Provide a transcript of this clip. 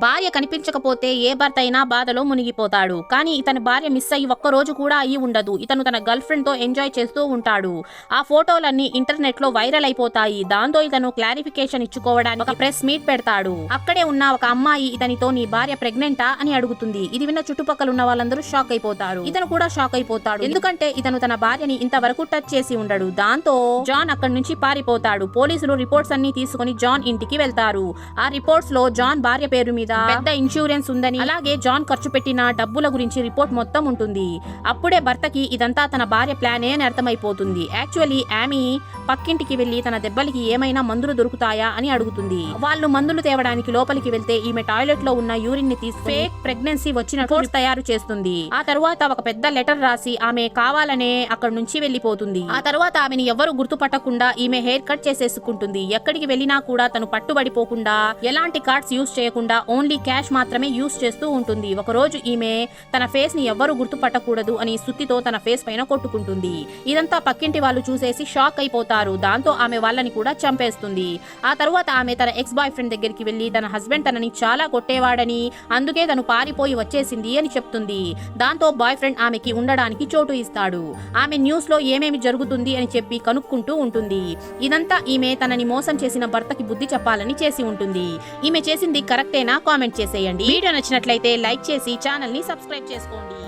భార్య కనిపించకపోతే ఏ భర్త అయినా బాధలో మునిగిపోతాడు. కానీ ఇతని భార్య మిస్ అయ్యి ఒక్కరోజు కూడా అయ్యి ఉండదు. ఇతను తన గర్ల్ ఫ్రెండ్ తో ఎంజాయ్ చేస్తూ ఉంటాడు. ఆ ఫోటోలన్నీ ఇంటర్నెట్ లో వైరల్ అయిపోతాయి. దాంతో ఇతను క్లారిఫికేషన్ ఇచ్చుకోవడానికి ఒక ప్రెస్ మీట్ పెడతాడు. అక్కడే ఉన్న ఒక అమ్మాయి ఇతనితో నీ భార్య ప్రెగ్నెంటా అని అడుగుతుంది. ఇది విన్న చుట్టుపక్కల ఉన్న వాళ్ళందరూ షాక్ అయిపోతారు. ఇతను కూడా షాక్ అయిపోతాడు. ఎందుకంటే ఇతను తన భార్యని ఇంతవరకు టచ్ చేసి ఉండడు. దాంతో జాన్ అక్కడి నుంచి పారిపోతాడు. పోలీసులు రిపోర్ట్స్ అన్ని తీసుకుని జాన్ ఇంటికి వెళ్తారు. ఆ రిపోర్ట్స్ లో జాన్ భార్య పేరు మీద పెద్ద ఇన్సూరెన్స్ ఉందని, అలాగే జాన్ ఖర్చు పెట్టిన డబ్బుల గురించి రిపోర్ట్ మొత్తం ఉంటుంది. అప్పుడే భర్తకి ఇదంతా తన భార్య ప్లానే అని అర్థమైపోతుంది. యాక్చువల్లీ ఆమె పక్కింటికి వెళ్లి తన దెబ్బలకి ఏమైనా మందులు దొరుకుతాయా అని అడుగుతుంది. వాళ్ళు మందులు తేవడానికి లోపలికి వెళ్తే ఈమె టాయిలెట్ లో ఉన్న యూరిన్ ని తీసి ఫేక్ ప్రెగ్నెన్సీ వచ్చిన రిపోర్ట్స్ తయారు చేస్తుంది. ఆ తర్వాత ఒక పెద్ద లెటర్ రాసి ఆమె కావాలనే అక్కడ నుంచి వెళ్లిపోతుంది. ఆ తర్వాత ఆమెను ఎవరు గుర్తుపట్టకుండా ఈమె హెయిర్ కట్ చేసేసుకుంటుంది. ఎక్కడికి వెళ్ళినా కూడా తను పట్టుబడిపోకుండా ఎలాంటి కార్డ్స్ యూజ్ చేయకుండా ఓన్లీ క్యాష్ మాత్రమే యూజ్ చేస్తూ ఉంటుంది. ఒక రోజు ఈమె తన ఫేస్ ని ఎవ్వరు గుర్తుపట్టకూడదు అని సుత్తితో తన ఫేస్ పైన కొట్టుకుంటుంది. ఇదంతా పక్కింటి వాళ్ళు చూసేసి షాక్ అయిపోతారు. దాంతో ఆమె వాళ్ళని కూడా చంపేస్తుంది. ఆ తర్వాత ఆమె తన ఎక్స్ బాయ్ ఫ్రెండ్ దగ్గరికి వెళ్లి తన హస్బెండ్ తనని చాలా కొట్టేవాడని, అందుకే తను పారిపోయి వచ్చేసింది అని చెప్తుంది. దాంతో బాయ్ ఫ్రెండ్ ఆమెకి ఉండడానికి చోటు ఇస్తాడు. ఆమె న్యూస్ లో ఏమేమి జరుగుతుంది అని చెప్పి కనుక్కుంటూ ఉంటుంది. ఇదంతా ఈమె తనని మోసం చేసిన భర్తకి బుద్ధి చెప్పాలని చేసి ఉంటుంది. ఈమె చేసింది కరెక్టేనా? కామెంట్ చేసేయండి. వీడియో నచ్చినట్లయితే లైక్ చేసి ఛానల్ ని సబ్స్క్రైబ్ చేసుకోండి.